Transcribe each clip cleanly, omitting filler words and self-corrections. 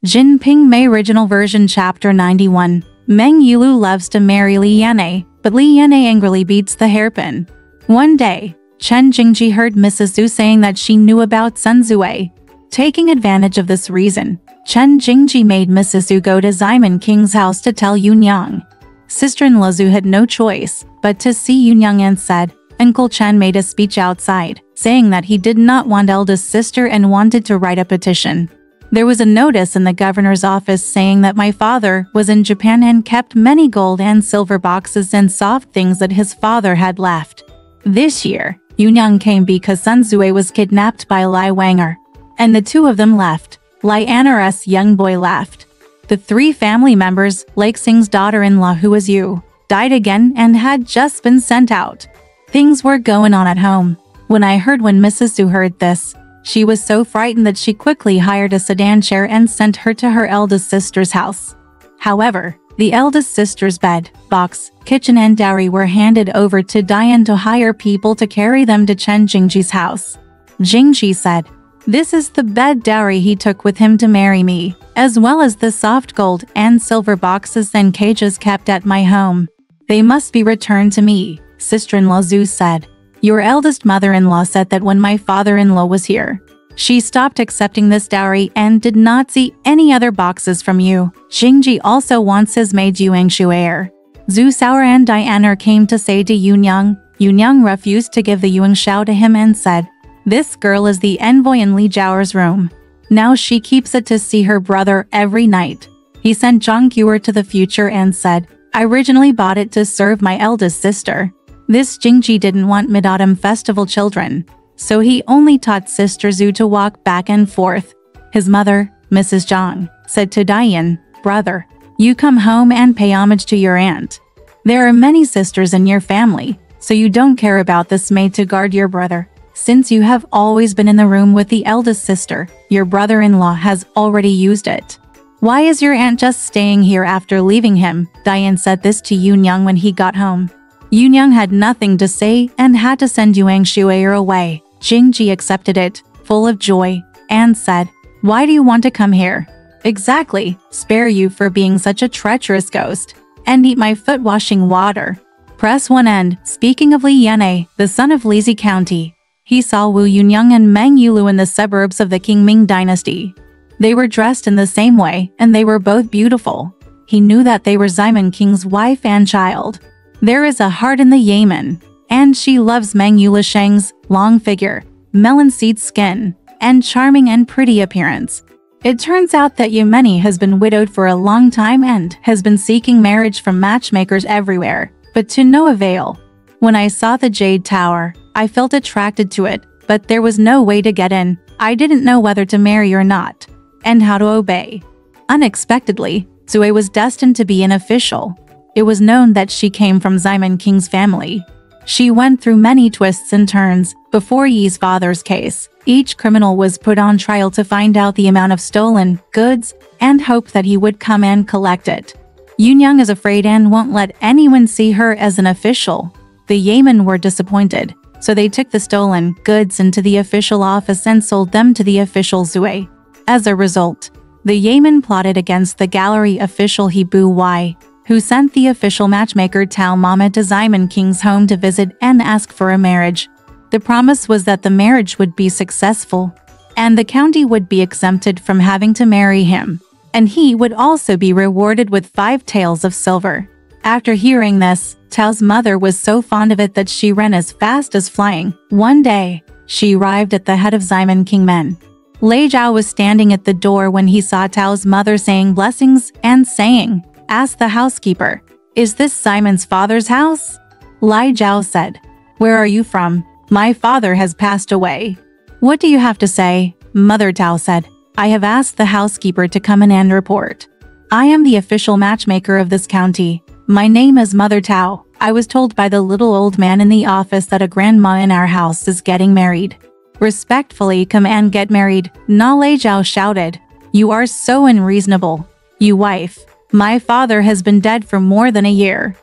JinPingMei Original Version Chapter 91. Meng Yulu loves to marry Li Yan'e, but Li Yan'e angrily beats the hairpin. One day, Chen Jingji heard Mrs. Zhu saying that she knew about Sun Zue. Taking advantage of this reason, Chen Jingji made Mrs. Zhu go to Ximon King's house to tell Yunyang. Sister-in-law Zhu had no choice but to see Yunyang and said, Uncle Chen made a speech outside, saying that he did not want eldest sister and wanted to write a petition. There was a notice in the governor's office saying that my father was in Japan and kept many gold and silver boxes and soft things that his father had left. This year, Yunyang came because Sun Zue was kidnapped by Lai Wanger, and the two of them left. Lai An'er's young boy left. The three family members, like Xing's daughter-in-law who was Yu, died again and had just been sent out. Things were going on at home. When Mrs. Zhu heard this, she was so frightened that she quickly hired a sedan chair and sent her to her eldest sister's house. However, the eldest sister's bed, box, kitchen and dowry were handed over to Diane to hire people to carry them to Chen Jingji's house. Jingji said, "This is the bed dowry he took with him to marry me, as well as the soft gold and silver boxes and cages kept at my home. They must be returned to me," sister-in-law Zhu said. "Your eldest mother-in-law said that when my father-in-law was here, she stopped accepting this dowry and did not see any other boxes from you. Jingji also wants his maid Yuangshu heir." Zhu Saoer and Diana came to say to Yunyang. Yunyang refused to give the Yuanshao to him and said, "This girl is the envoy in Li Zhaoer's room. Now she keeps it to see her brother every night." He sent Zhang Guer to the future and said, "I originally bought it to serve my eldest sister. This Jingji didn't want Mid-Autumn Festival children, so he only taught Sister Zhu to walk back and forth." His mother, Mrs. Zhang, said to Diane, "Brother, you come home and pay homage to your aunt. There are many sisters in your family, so you don't care about this maid to guard your brother. Since you have always been in the room with the eldest sister, your brother-in-law has already used it. Why is your aunt just staying here after leaving him?" Diane said this to Yunyang when he got home. Yunyang had nothing to say and had to send Yuangshu heir away. Jingji accepted it, full of joy, and said, "Why do you want to come here?" "Exactly, spare you for being such a treacherous ghost, and eat my foot-washing water." Press 1 end. Speaking of Li Yan'e, the son of Lizi County, he saw Wu Yunyang and Meng Yulu in the suburbs of the Qingming dynasty. They were dressed in the same way, and they were both beautiful. He knew that they were Ximon King's wife and child. There is a heart in the Yamen, and she loves Meng Yulu Sheng's long figure, melon seed skin, and charming and pretty appearance. It turns out that Yemeni has been widowed for a long time and has been seeking marriage from matchmakers everywhere, but to no avail. When I saw the Jade Tower, I felt attracted to it, but there was no way to get in. I didn't know whether to marry or not, and how to obey. Unexpectedly, Zue was destined to be an official. It was known that she came from Ximon King's family. She went through many twists and turns. Before Yi's father's case, each criminal was put on trial to find out the amount of stolen goods and hope that he would come and collect it. Yunyang is afraid and won't let anyone see her as an official. The Yamen were disappointed, so they took the stolen goods into the official office and sold them to the official Zue. As a result, the Yamen plotted against the gallery official Hebu Y, who sent the official matchmaker Tao Mama to Ximon King's home to visit and ask for a marriage. The promise was that the marriage would be successful, and the county would be exempted from having to marry him, and he would also be rewarded with 5 taels of silver. After hearing this, Tao's mother was so fond of it that she ran as fast as flying. One day, she arrived at the head of Ximon King Men. Lei Zhao was standing at the door when he saw Tao's mother saying blessings and saying, "Ask the housekeeper, is this Simon's father's house?" Lai Zhao said, "Where are you from? My father has passed away." "What do you have to say?" Mother Tao said, "I have asked the housekeeper to come in and report. I am the official matchmaker of this county. My name is Mother Tao. I was told by the little old man in the office that a grandma in our house is getting married. Respectfully come and get married." Na Lai Zhao shouted, "You are so unreasonable. You wife. My father has been dead for more than a year,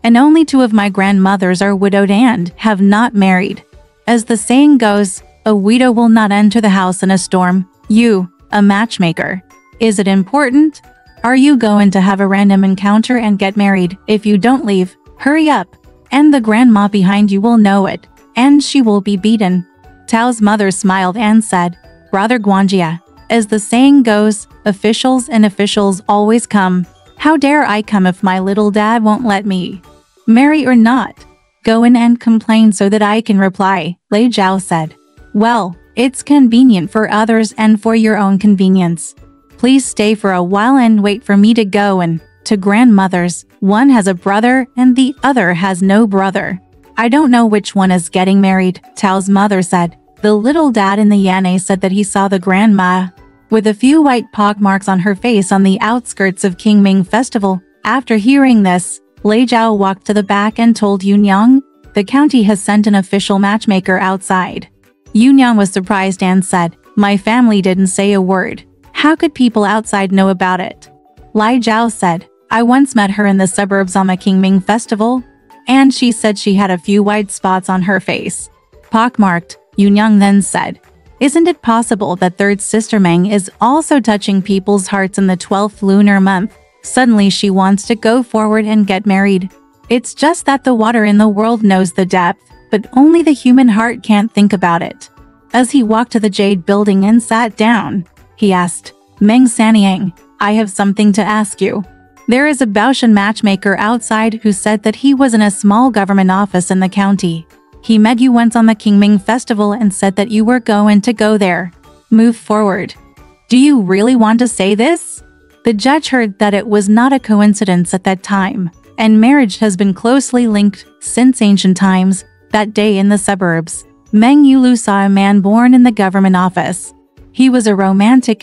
and only 2 of my grandmothers are widowed and have not married. As the saying goes, a widow will not enter the house in a storm. You, a matchmaker, Is it important? Are you going to have a random encounter and get married? If you don't leave, hurry up. And the grandma behind you will know it, and she will be beaten. Tao's mother smiled and said, Brother Guanjia, as the saying goes, officials and officials always come. How dare I come if my little dad won't let me? Marry or not? Go in and complain so that I can reply, Lei Zhao said. Well, it's convenient for others and for your own convenience. Please stay for a while and wait for me to go and to grandmothers. One has a brother and the other has no brother. I don't know which one is getting married, Tao's mother said. The little dad in the Yan'e said that he saw the grandma with a few white pockmarks on her face on the outskirts of Qingming Festival. After hearing this, Lei Zhao walked to the back and told Yunyang, the county has sent an official matchmaker outside. Yunyang was surprised and said, My family didn't say a word. How could people outside know about it? Lei Zhao said, I once met her in the suburbs on the Qingming Festival, and she said she had a few white spots on her face. Pockmarked, Yunyang then said, Isn't it possible that third sister Meng is also touching people's hearts in the 12th lunar month? Suddenly she wants to go forward and get married. It's just that the water in the world knows the depth, but only the human heart can't think about it. As he walked to the Jade building and sat down, he asked, Meng Sanyang, I have something to ask you. There is a Baoshan matchmaker outside who said that he was in a small government office in the county. He met you once on the Qingming Festival and said that you were going to go there. Move forward. Do you really want to say this? The judge heard that it was not a coincidence at that time, and marriage has been closely linked since ancient times. That day in the suburbs, Meng Yulu saw a man born in the government office. He was a romantic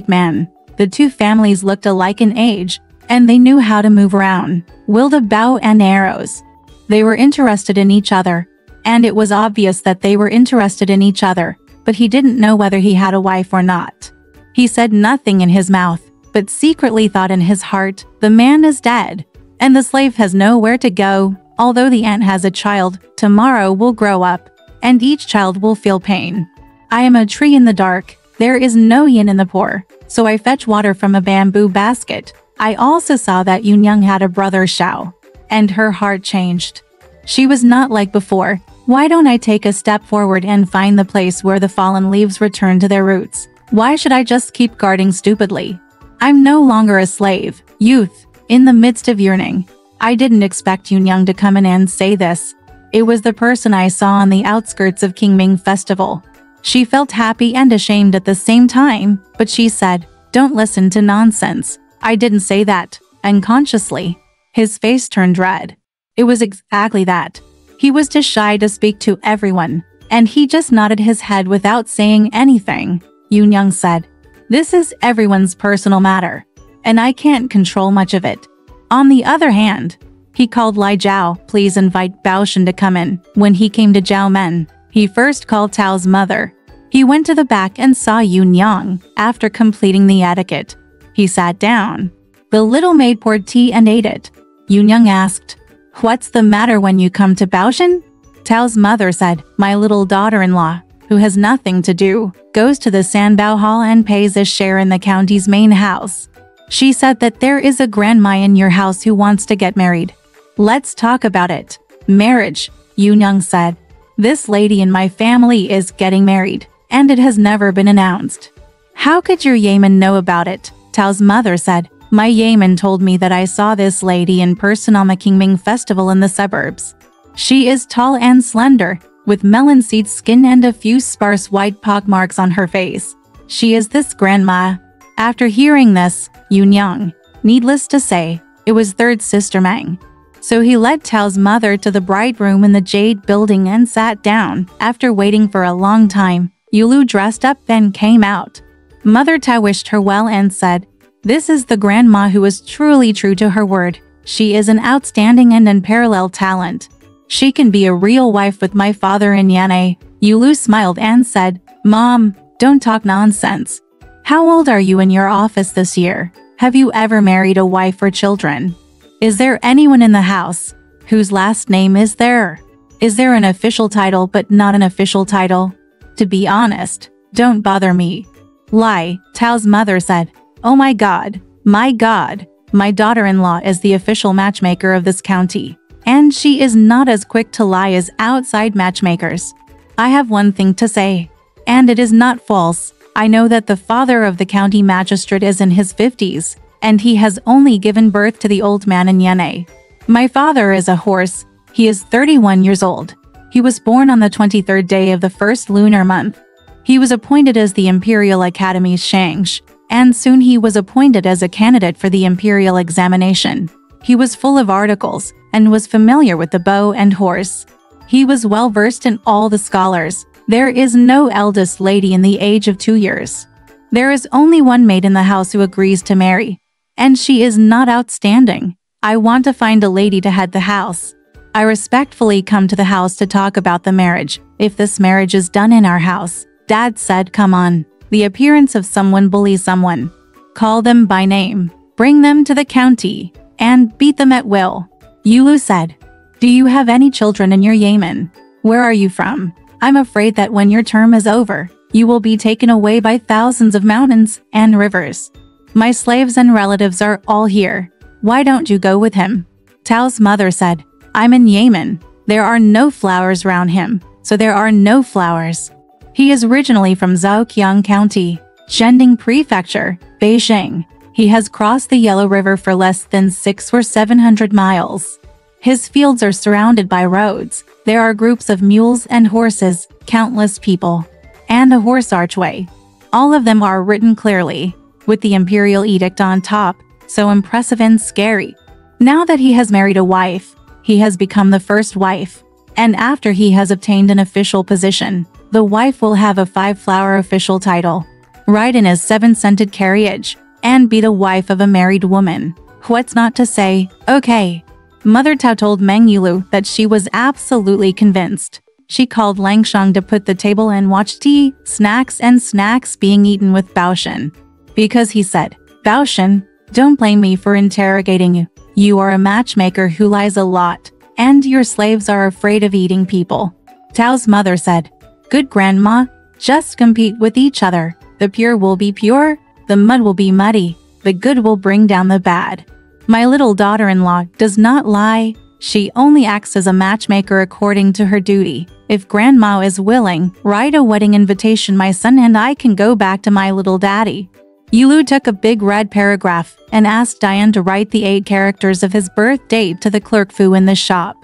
man. The two families looked alike in age, and they knew how to move around, wield a bow and arrows. They were interested in each other, and it was obvious that they were interested in each other, but he didn't know whether he had a wife or not. He said nothing in his mouth, but secretly thought in his heart, the man is dead, and the slave has nowhere to go. Although the ant has a child, tomorrow will grow up, and each child will feel pain. I am a tree in the dark, there is no yin in the poor, so I fetch water from a bamboo basket. I also saw that Yunyang had a brother Xiao, and her heart changed. She was not like before. Why don't I take a step forward and find the place where the fallen leaves return to their roots? Why should I just keep guarding stupidly? I'm no longer a slave. Youth, in the midst of yearning. I didn't expect Yunyang to come in and say this. It was the person I saw on the outskirts of Qingming Festival. She felt happy and ashamed at the same time, but she said, Don't listen to nonsense. I didn't say that. Unconsciously, his face turned red. It was exactly that. He was too shy to speak to everyone, and he just nodded his head without saying anything. Yunyang said, This is everyone's personal matter, and I can't control much of it. On the other hand, he called Lei Zhao, Please invite Baoshan to come in. When he came to Zhao Men, he first called Tao's mother. He went to the back and saw Yunyang. After completing the etiquette, he sat down. The little maid poured tea and ate it. Yunyang asked, What's the matter when you come to Baoshan? Tao's mother said, My little daughter-in-law, who has nothing to do, goes to the Sanbao Hall and pays a share in the county's main house. She said that there is a grandma in your house who wants to get married. Let's talk about it. Marriage, Yunyang said. This lady in my family is getting married, and it has never been announced. How could your Yaman know about it? Tao's mother said, My Yaman told me that I saw this lady in person on the Qingming Festival in the suburbs. She is tall and slender, with melon seed skin and a few sparse white pockmarks on her face. She is this grandma. After hearing this, Yunyang, needless to say, it was third sister Meng. So he led Tao's mother to the bride room in the Jade building and sat down. After waiting for a long time, Yulu dressed up and came out. Mother Tao wished her well and said, This is the grandma who is truly true to her word. She is an outstanding and unparalleled talent. She can be a real wife with my father in Yan'e. Yulu smiled and said, Mom, don't talk nonsense. How old are you in your office this year? Have you ever married a wife or children? Is there anyone in the house whose last name is there? Is there an official title but not an official title? To be honest, don't bother me. Lai, Tao's mother said. Oh my God, my God, my daughter-in-law is the official matchmaker of this county. And she is not as quick to lie as outside matchmakers. I have one thing to say. And it is not false. I know that the father of the county magistrate is in his 50s, and he has only given birth to the old man in Yene. My father is a horse. He is 31 years old. He was born on the 23rd day of the first lunar month. He was appointed as the Imperial Academy's Shangsh, and soon he was appointed as a candidate for the Imperial examination. He was full of articles, and was familiar with the bow and horse. He was well versed in all the scholars. There is no eldest lady in the age of 2 years. There is only one maid in the house who agrees to marry, and she is not outstanding. I want to find a lady to head the house. I respectfully come to the house to talk about the marriage. If this marriage is done in our house, Dad said, come on. The appearance of someone bullies someone. Call them by name, bring them to the county, and beat them at will. Yulu said, do you have any children in your Yemen? Where are you from? I'm afraid that when your term is over, you will be taken away by thousands of mountains and rivers. My slaves and relatives are all here. Why don't you go with him? Tao's mother said, I'm in Yemen. There are no flowers around him, so there are no flowers. He is originally from Zhaoqiang County, Zhending Prefecture, Beijing. He has crossed the Yellow River for less than 600 or 700 miles. His fields are surrounded by roads. There are groups of mules and horses, countless people, and a horse archway. All of them are written clearly, with the imperial edict on top, so impressive and scary. Now that he has married a wife, he has become the first wife, and after he has obtained an official position, the wife will have a 5-flower official title, ride in his 7-scented carriage, and be the wife of a married woman. What's not to say? Okay. Mother Tao told Meng Yulu that she was absolutely convinced. She called Langshang to put the table and watch tea, snacks being eaten with Baoshan. Because he said, Baoshan, don't blame me for interrogating you. You are a matchmaker who lies a lot, and your slaves are afraid of eating people. Tao's mother said, good grandma, just compete with each other. The pure will be pure, the mud will be muddy, the good will bring down the bad. My little daughter-in-law does not lie. She only acts as a matchmaker according to her duty. If grandma is willing, write a wedding invitation. My son and I can go back to my little daddy. Yulu took a big red paragraph and asked Diane to write the 8 characters of his birth date to the clerk Fu in the shop.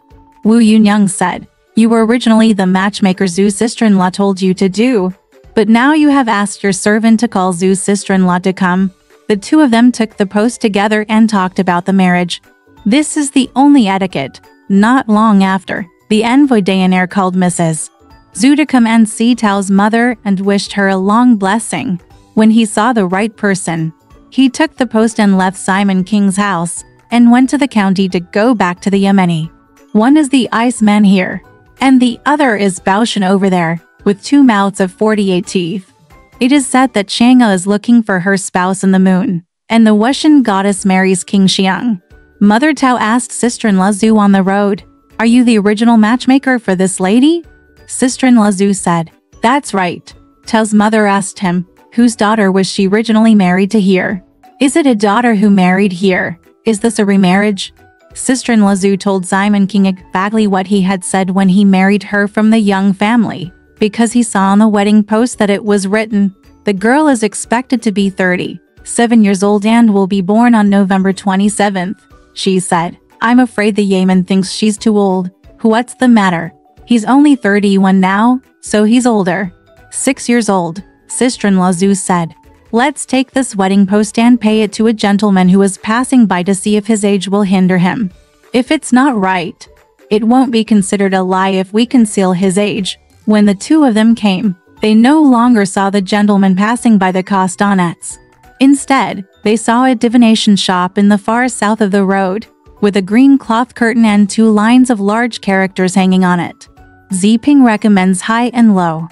Wu Yunyang said, you were originally the matchmaker Zhu's sister-in-law told you to do, but now you have asked your servant to call Zhu's sister-in-law to come. The two of them took the post together and talked about the marriage. This is the only etiquette. Not long after, the envoy Daener called Mrs. Zhu to come and see Tao's mother and wished her a long blessing. When he saw the right person, he took the post and left Simon King's house and went to the county to go back to the Yemeni. One is the Iceman here, and the other is Baoshan over there, with 2 mouths of 48 teeth. It is said that Chang'e is looking for her spouse in the moon, and the Wushan goddess marries King Xiang. Mother Tao asked sister-in-law Zhu on the road, are you the original matchmaker for this lady? Sister-in-law Zhu said, that's right. Tao's mother asked him, whose daughter was she originally married to here? Is it a daughter who married here? Is this a remarriage? Sister-in-law Zhu told Simon King exactly what he had said when he married her from the Young family, because he saw on the wedding post that it was written, the girl is expected to be 37 years old and will be born on November 27th. She said, I'm afraid the Yemen thinks she's too old. What's the matter? He's only 31 now, so he's older. 6 years old, sister-in-law Zhu said. Let's take this wedding post and pay it to a gentleman who is passing by to see if his age will hinder him. If it's not right, it won't be considered a lie if we conceal his age. When the two of them came, they no longer saw the gentleman passing by the castanets. Instead, they saw a divination shop in the far south of the road, with a green cloth curtain and 2 lines of large characters hanging on it. JinPing recommends high and low,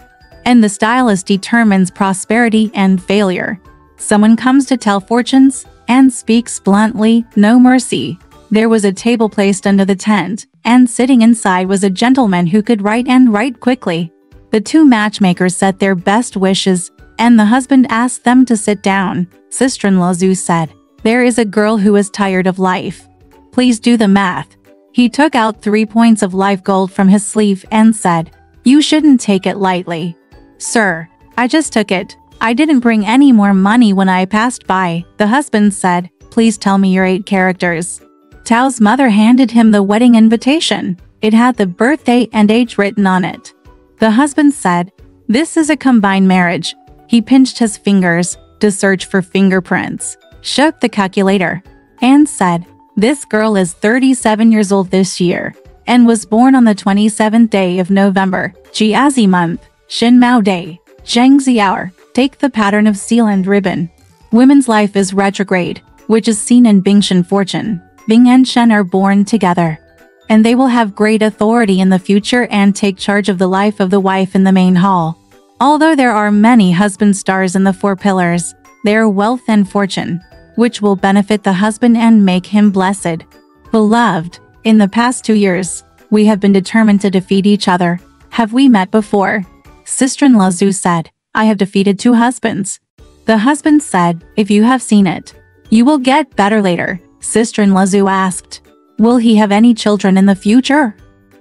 and the stylist determines prosperity and failure. Someone comes to tell fortunes and speaks bluntly, no mercy. There was a table placed under the tent, and sitting inside was a gentleman who could write and write quickly. The 2 matchmakers set their best wishes, and the husband asked them to sit down. Sister-in-law Zhu said, "There is a girl who is tired of life. Please do the math." He took out 3 points of live gold from his sleeve and said, "You shouldn't take it lightly." "Sir, I just took it. I didn't bring any more money when I passed by." The husband said, "Please tell me your 8 characters." Tao's mother handed him the wedding invitation. It had the birthday and age written on it. The husband said, "This is a combined marriage." He pinched his fingers to search for fingerprints, shook the calculator, and said, "This girl is 37 years old this year, and was born on the 27th day of November, Jiazi month, Xinmao day, Zhengzi hour. Take the pattern of seal and ribbon. Women's life is retrograde, which is seen in Bingshan fortune. Bing and Shen are born together, and they will have great authority in the future and take charge of the life of the wife in the main hall. Although there are many husband stars in the 4 pillars, they are wealth and fortune, which will benefit the husband and make him blessed. Beloved, in the past 2 years, we have been determined to defeat each other. Have we met before?" Sister-in-law Zhu said, "I have defeated 2 husbands." The husband said, "If you have seen it, you will get better later." Sister-in-law Zhu asked, "Will he have any children in the future?"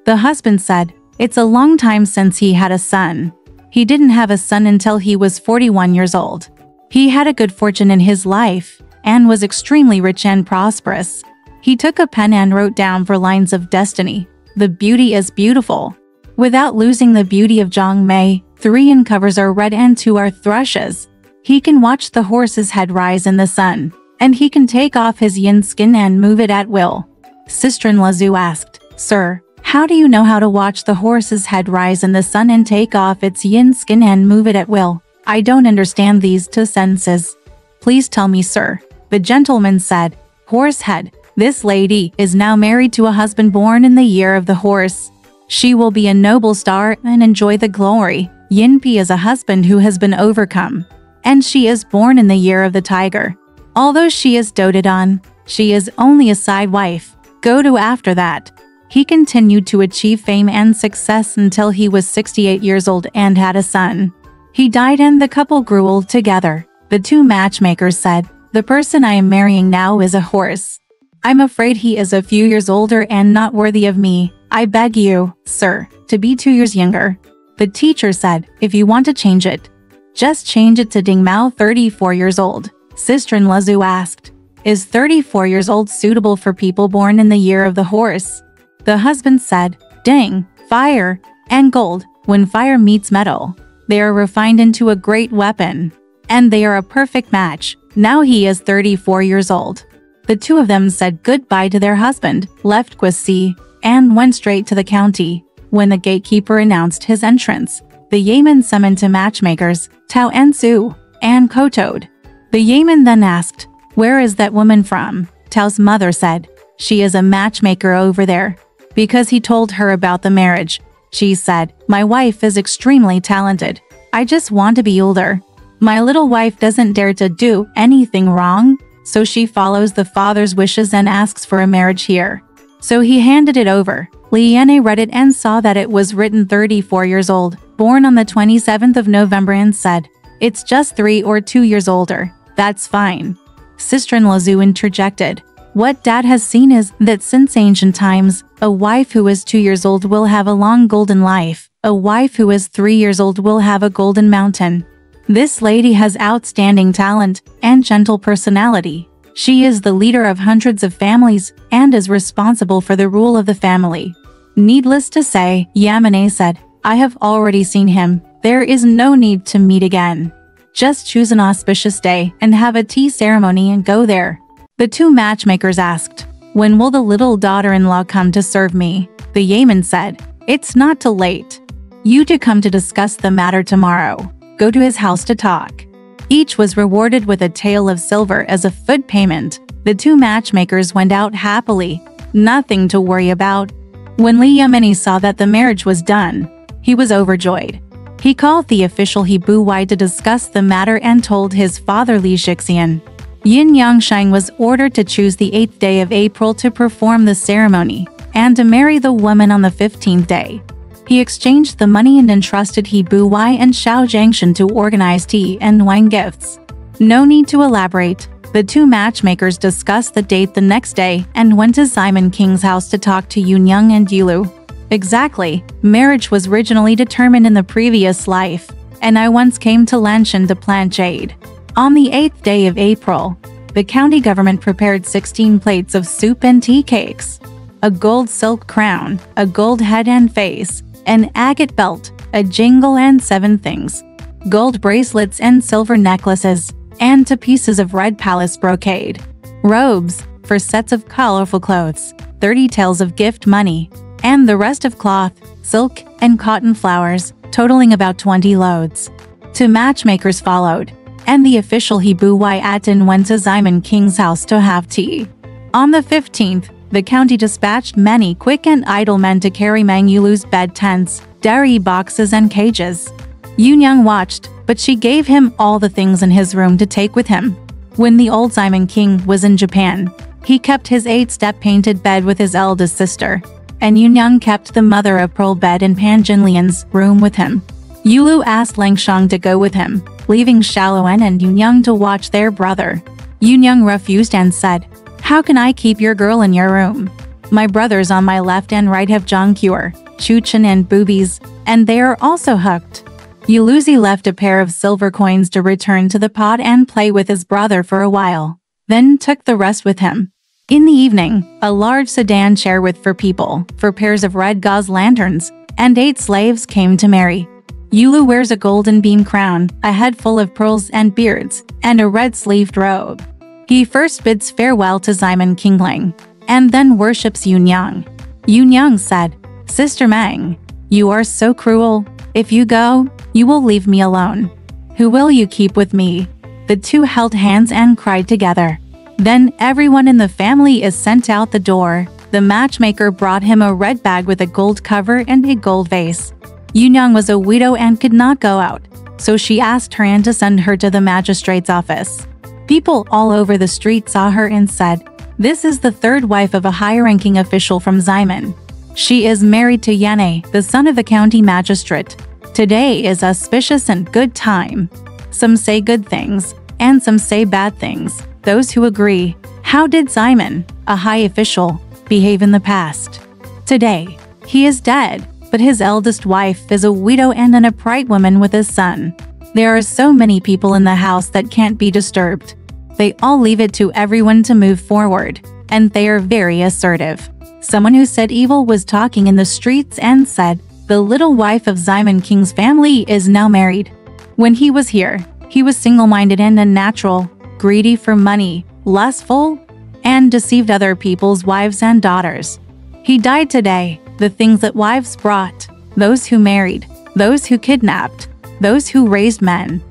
The husband said, "It's a long time since he had a son. He didn't have a son until he was 41 years old. He had a good fortune in his life, and was extremely rich and prosperous." He took a pen and wrote down 4 lines of destiny. "The beauty is beautiful. Without losing the beauty of JinPingMei, 3 uncovers are red and 2 are thrushes. He can watch the horse's head rise in the sun, and he can take off his yin skin and move it at will." Sister-in-law Zhu asked, "Sir, how do you know how to watch the horse's head rise in the sun and take off its yin skin and move it at will? I don't understand these 2 sentences." "Please tell me, sir." The gentleman said, "Horse head. This lady is now married to a husband born in the year of the horse. She will be a noble star and enjoy the glory. Yinpi is a husband who has been overcome, and she is born in the year of the tiger. Although she is doted on, she is only a side wife. Go to after that." He continued to achieve fame and success until he was 68 years old and had a son. He died and the couple grew old together. The 2 matchmakers said, "The person I am marrying now is a horse. I'm afraid he is a few years older and not worthy of me. I beg you, sir, to be 2 years younger." The teacher said, "If you want to change it, just change it to Ding Mao 34 years old." Sister-in-law Zhu asked, "Is 34 years old suitable for people born in the year of the horse?" The husband said, "Ding, fire, and gold. When fire meets metal, they are refined into a great weapon, and they are a perfect match. Now he is 34 years old." The 2 of them said goodbye to their husband, left Guisi, and went straight to the county. When the gatekeeper announced his entrance, the yeoman summoned 2 matchmakers, Tao and Su, and kowtowed. The yeoman then asked, "Where is that woman from?" Tao's mother said, "She is a matchmaker over there." Because he told her about the marriage, she said, "My wife is extremely talented. I just want to be older. My little wife doesn't dare to do anything wrong, so she follows the father's wishes and asks for a marriage here." So he handed it over. Liane read it and saw that it was written 34 years old, born on the 27th of November, and said, "It's just 3 or 2 years older. That's fine." Sister-in-law Zhu interjected, "What Dad has seen is that since ancient times, a wife who is 2 years old will have a long golden life. A wife who is 3 years old will have a golden mountain. This lady has outstanding talent and gentle personality. She is the leader of hundreds of families and is responsible for the rule of the family." Needless to say, Yamane said, "I have already seen him. There is no need to meet again. Just choose an auspicious day and have a tea ceremony and go there." The 2 matchmakers asked, "When will the little daughter-in-law come to serve me?" The yeoman said, "It's not too late. You 2 come to discuss the matter tomorrow. Go to his house to talk." Each was rewarded with a tael of silver as a foot payment. The 2 matchmakers went out happily. Nothing to worry about. When Li Yamani saw that the marriage was done, he was overjoyed. He called the official Hebu Wai to discuss the matter and told his father Li Shixian. Yin Yangsheng was ordered to choose the 8th day of April to perform the ceremony, and to marry the woman on the 15th day. He exchanged the money and entrusted He Bu-wai and Xiao Jiangshan to organize tea and wine gifts. No need to elaborate. The two matchmakers discussed the date the next day and went to Simon King's house to talk to Yoon-young and Yulu. Exactly, marriage was originally determined in the previous life, and I once came to Lanshan to plant jade. On the 8th day of April, the county government prepared 16 plates of soup and tea cakes, a gold silk crown, a gold head and face, an agate belt, a jingle and 7 things, gold bracelets and silver necklaces, and 2 pieces of red palace brocade, robes, for sets of colorful clothes, 30 taels of gift money, and the rest of cloth, silk, and cotton flowers, totaling about 20 loads. 2 matchmakers followed, and the official He Bu-wai Atin went to Simon King's house to have tea. On the 15th, the county dispatched many quick and idle men to carry Meng Yulu's bed tents, dairy boxes and cages. Yoon-young watched, but she gave him all the things in his room to take with him. When the old Simon King was in Japan, he kept his 8-step painted bed with his eldest sister, and Yoon-young kept the mother-of-pearl bed in Pan Jinlian's room with him. Yulu asked Lang Shang to go with him, leaving Xiaoluan and Yoon-young to watch their brother. Yoon-young refused and said, "How can I keep your girl in your room? My brothers on my left and right have Zhongqiu, Chuchen and boobies, and they are also hooked." Yuluzi left a pair of silver coins to return to the pot and play with his brother for a while, then took the rest with him. In the evening, a large sedan chair with 4 people, 4 pairs of red gauze lanterns, and 8 slaves came to marry. Yulu wears a golden beam crown, a head full of pearls and beards, and a red-sleeved robe. He first bids farewell to Simon Kingling, and then worships Yoon-young. Yoon-young said, "Sister Meng, you are so cruel. If you go, you will leave me alone. Who will you keep with me?" The 2 held hands and cried together. Then everyone in the family is sent out the door. The matchmaker brought him a red bag with a gold cover and a gold vase. Yoon-young was a widow and could not go out, so she asked her aunt to send her to the magistrate's office. People all over the street saw her and said, "This is the 3rd wife of a high-ranking official from Ximen. She is married to Yan'e, the son of the county magistrate. Today is auspicious and good time." Some say good things, and some say bad things. Those who agree, how did Simon, a high official, behave in the past? Today, he is dead, but his eldest wife is a widow and an upright woman with a son. There are so many people in the house that can't be disturbed. They all leave it to everyone to move forward, and they are very assertive. Someone who said evil was talking in the streets and said, "The little wife of Simon King's family is now married." When he was here, he was single-minded and unnatural, greedy for money, lustful, and deceived other people's wives and daughters. He died today. The things that wives brought, those who married, those who kidnapped, those who raised men,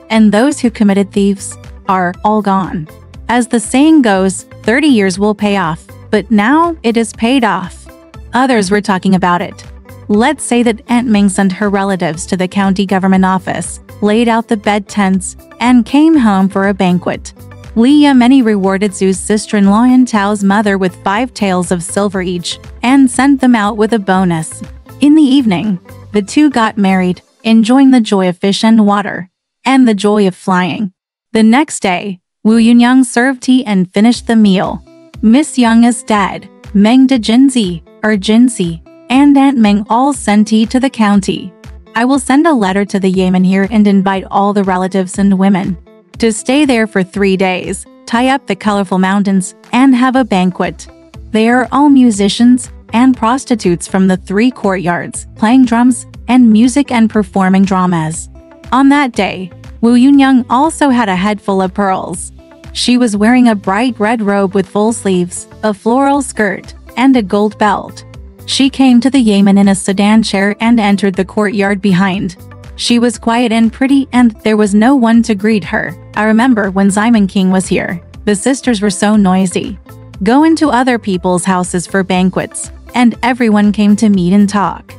and those who committed thieves, are all gone. As the saying goes, 30 years will pay off, but now it is paid off. Others were talking about it. Let's say that Aunt Ming sent her relatives to the county government office, laid out the bed tents, and came home for a banquet. Li Yameni rewarded Zhu's sister-in-law and Tao's mother with 5 taels of silver each, and sent them out with a bonus. In the evening, the 2 got married, enjoying the joy of fish and water, and the joy of flying. The next day, Wu Yunyang served tea and finished the meal. Miss Young is dead. Meng de Jinzi, or Jinzi, and Aunt Meng all sent tea to the county. I will send a letter to the Yemen here and invite all the relatives and women to stay there for 3 days, tie up the colorful mountains, and have a banquet. They are all musicians and prostitutes from the 3 courtyards, playing drums and music and performing dramas. On that day, Wu Yunyang also had a head full of pearls. She was wearing a bright red robe with full sleeves, a floral skirt, and a gold belt. She came to the Yemen in a sedan chair and entered the courtyard behind. She was quiet and pretty, and there was no one to greet her. I remember when Simon King was here, the sisters were so noisy. Go into other people's houses for banquets, and everyone came to meet and talk.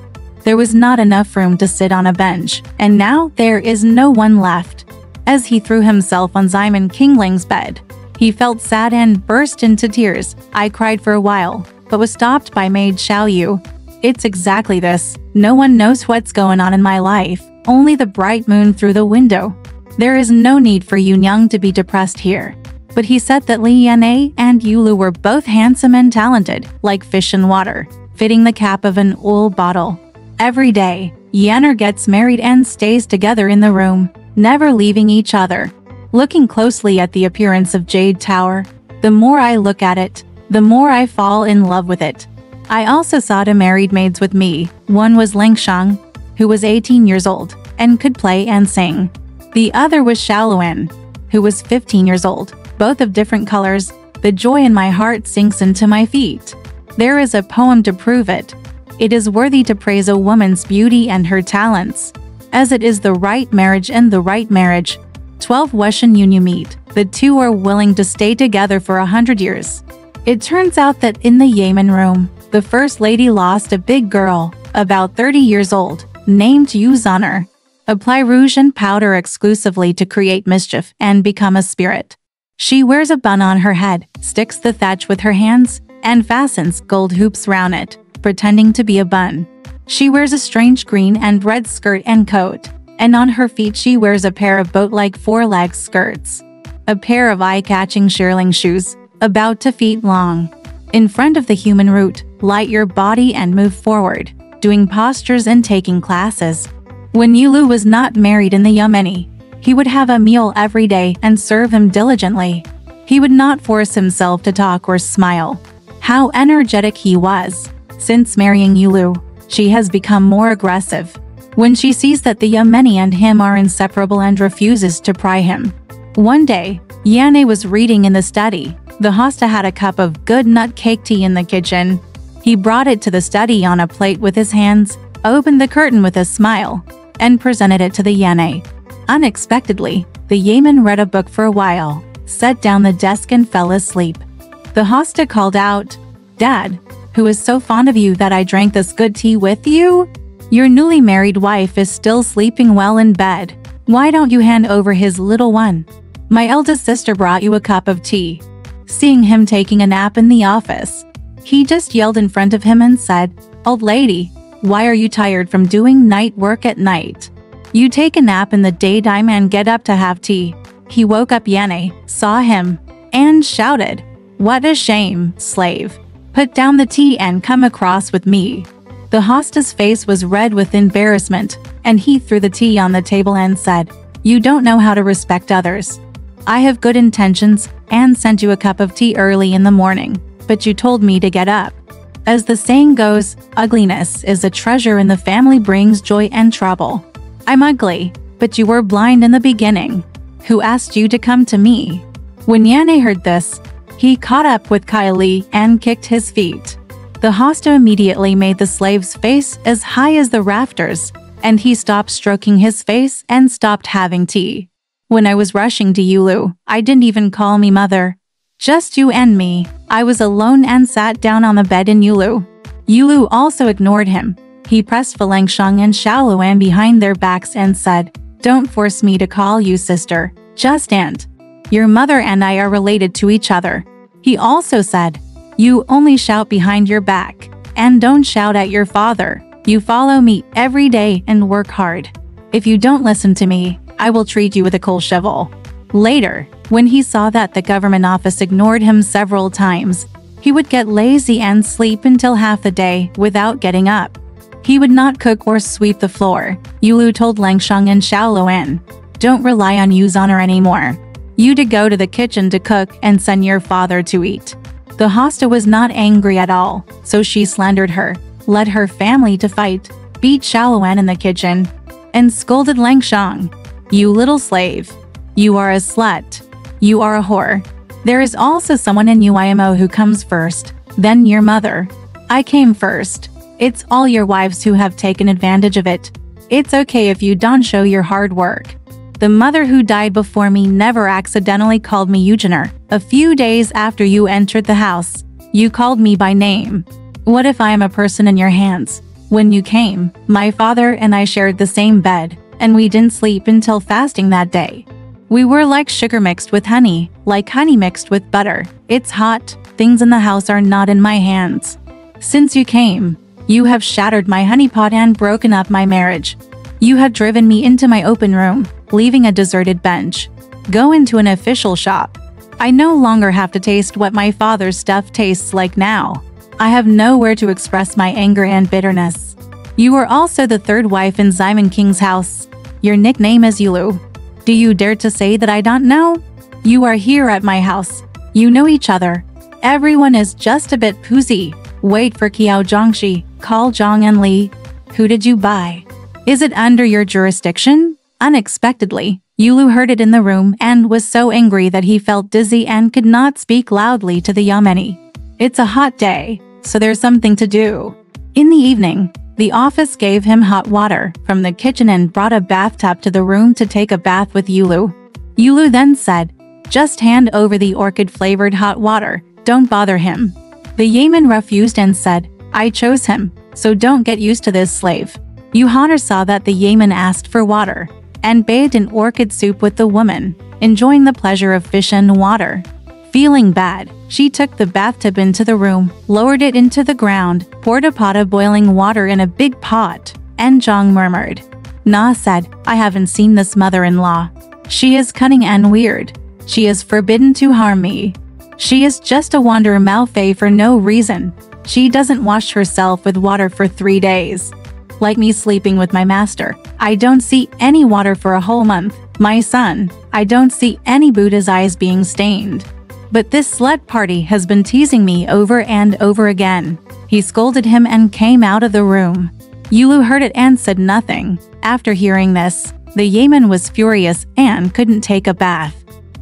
There was not enough room to sit on a bench, and now there is no one left. As he threw himself on Simon Kingling's bed, he felt sad and burst into tears. I cried for a while, but was stopped by maid Xiao Yu. It's exactly this. No one knows what's going on in my life, only the bright moon through the window. There is no need for Yoon Young to be depressed here. But he said that Lee Yan-a and Yulu were both handsome and talented, like fish in water, fitting the cap of an oil bottle. Every day, Yanner gets married and stays together in the room, never leaving each other. Looking closely at the appearance of Jade Tower, the more I look at it, the more I fall in love with it. I also saw two married maids with me. One was Langshang, who was 18 years old, and could play and sing. The other was Xiaoluan, who was 15 years old, both of different colors. The joy in my heart sinks into my feet. There is a poem to prove it. It is worthy to praise a woman's beauty and her talents, as it is the right marriage and the right marriage. 12 Weshan Yunyu meet. The two are willing to stay together for 100 years. It turns out that in the Yemen room, the first lady lost a big girl, about 30 years old, named Yu Zonner. Apply rouge and powder exclusively to create mischief and become a spirit. She wears a bun on her head, sticks the thatch with her hands, and fastens gold hoops round it, pretending to be a bun. She wears a strange green and red skirt and coat, and on her feet she wears a pair of boat-like four-leg skirts. A pair of eye-catching shearling shoes, about 2 feet long. In front of the human root, light your body and move forward, doing postures and taking classes. When Yulu was not married in the Yemeni, he would have a meal every day and serve him diligently. He would not force himself to talk or smile. How energetic he was. Since marrying Yulu, she has become more aggressive. When she sees that the Yemeni and him are inseparable and refuses to pry him. One day, Yanne was reading in the study. The hosta had a cup of good nut cake tea in the kitchen. He brought it to the study on a plate with his hands, opened the curtain with a smile, and presented it to the Yanne. Unexpectedly, the Yemen read a book for a while, set down the desk and fell asleep. The hosta called out, "Dad, who is so fond of you that I drank this good tea with you? Your newly married wife is still sleeping well in bed. Why don't you hand over his little one? My eldest sister brought you a cup of tea." Seeing him taking a nap in the office, he just yelled in front of him and said, "Old lady, why are you tired from doing night work at night? You take a nap in the daytime and get up to have tea." He woke up Yanne, saw him, and shouted, "What a shame, slave. Put down the tea and come across with me." The hosta's face was red with embarrassment, and he threw the tea on the table and said, "You don't know how to respect others. I have good intentions and sent you a cup of tea early in the morning, but you told me to get up." As the saying goes, ugliness is a treasure in the family brings joy and trouble. I'm ugly, but you were blind in the beginning. Who asked you to come to me? When Yanne heard this, he caught up with Kylie and kicked his feet. The hosta immediately made the slave's face as high as the rafters, and he stopped stroking his face and stopped having tea. When I was rushing to Yulu, I didn't even call me mother. Just you and me. I was alone and sat down on the bed in Yulu. Yulu also ignored him. He pressed Falangshang and Xiaoluan behind their backs and said, "Don't force me to call you sister, just aunt. Your mother and I are related to each other." He also said, "You only shout behind your back, and don't shout at your father. You follow me every day and work hard. If you don't listen to me, I will treat you with a cold shovel." Later, when he saw that the government office ignored him several times, he would get lazy and sleep until half the day without getting up. He would not cook or sweep the floor. Yulu told Langshang and Xiaoluan, "Don't rely on Yuzoner anymore. You to go to the kitchen to cook and send your father to eat." The hosta was not angry at all, so she slandered her, led her family to fight, beat Xiaoluan in the kitchen, and scolded Langshang. "You little slave. You are a slut. You are a whore. There is also someone in UIMO who comes first, then your mother. I came first. It's all your wives who have taken advantage of it. It's okay if you don't show your hard work. The mother who died before me never accidentally called me Eugener. A few days after you entered the house, you called me by name. What if I am a person in your hands? When you came, my father and I shared the same bed, and we didn't sleep until fasting that day. We were like sugar mixed with honey, like honey mixed with butter. It's hot, things in the house are not in my hands. Since you came, You have shattered my honeypot and broken up my marriage. You have driven me into my open room, leaving a deserted bench. Go into an official shop. I no longer have to taste what my father's stuff tastes like now. I have nowhere to express my anger and bitterness. You are also the third wife in Simon King's house. Your nickname is Yulu. Do you dare to say that I don't know? You are here at my house. You know each other. Everyone is just a bit poosy. Wait for Qiao Zhongxi, call Zhang and Li. Who did you buy? Is it under your jurisdiction? Unexpectedly, Yulu heard it in the room and was so angry that he felt dizzy and could not speak loudly to the Yameni. It's a hot day, so there's something to do. In the evening, the office gave him hot water from the kitchen and brought a bathtub to the room to take a bath with Yulu. Yulu then said, "Just hand over the orchid-flavored hot water, don't bother him." The yeoman refused and said, "I chose him, so don't get used to this slave." Yuhana saw that the yeoman asked for water, and bathed in orchid soup with the woman, enjoying the pleasure of fish and water. Feeling bad, she took the bathtub into the room, lowered it into the ground, poured a pot of boiling water in a big pot, and Zhang murmured. Na said, "I haven't seen this mother-in-law. She is cunning and weird. She is forbidden to harm me. She is just a wanderer Malfei for no reason. She doesn't wash herself with water for 3 days. Like me sleeping with my master, I don't see any water for a whole month. My son, I don't see any Buddha's eyes being stained. But this slut party has been teasing me over and over again." He scolded him and came out of the room. Yulu heard it and said nothing. After hearing this, the yeoman was furious and couldn't take a bath.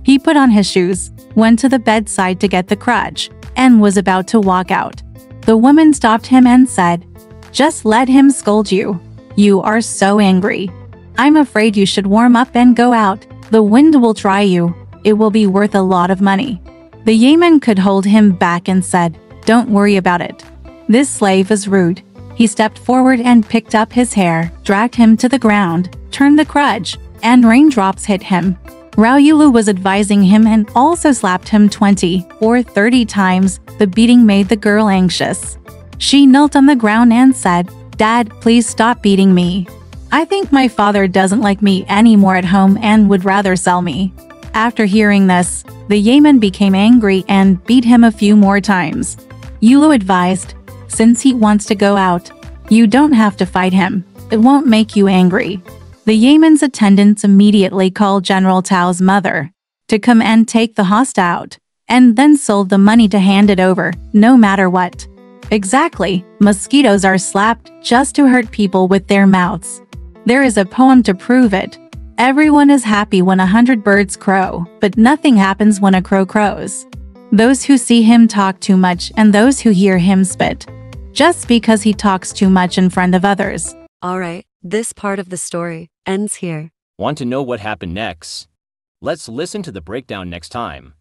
He put on his shoes, went to the bedside to get the crutch, and was about to walk out. The woman stopped him and said, "Just let him scold you. You are so angry. I'm afraid you should warm up and go out. The wind will dry you. It will be worth a lot of money." The yeoman could hold him back and said, "Don't worry about it. This slave is rude." He stepped forward and picked up his hair, dragged him to the ground, turned the crutch, and raindrops hit him. Rao Yulu was advising him and also slapped him 20 or 30 times. The beating made the girl anxious. She knelt on the ground and said, "Dad, please stop beating me. I think my father doesn't like me anymore at home and would rather sell me." After hearing this, the yeoman became angry and beat him a few more times. Yulu advised, "Since he wants to go out, you don't have to fight him. It won't make you angry." The yeoman's attendants immediately called General Tao's mother to come and take the host out, and then sold the money to hand it over, no matter what. Exactly, mosquitoes are slapped just to hurt people with their mouths. There is a poem to prove it. Everyone is happy when 100 birds crow, but nothing happens when a crow crows. Those who see him talk too much and those who hear him spit. Just because he talks too much in front of others. Alright, this part of the story ends here. Want to know what happened next? Let's listen to the breakdown next time.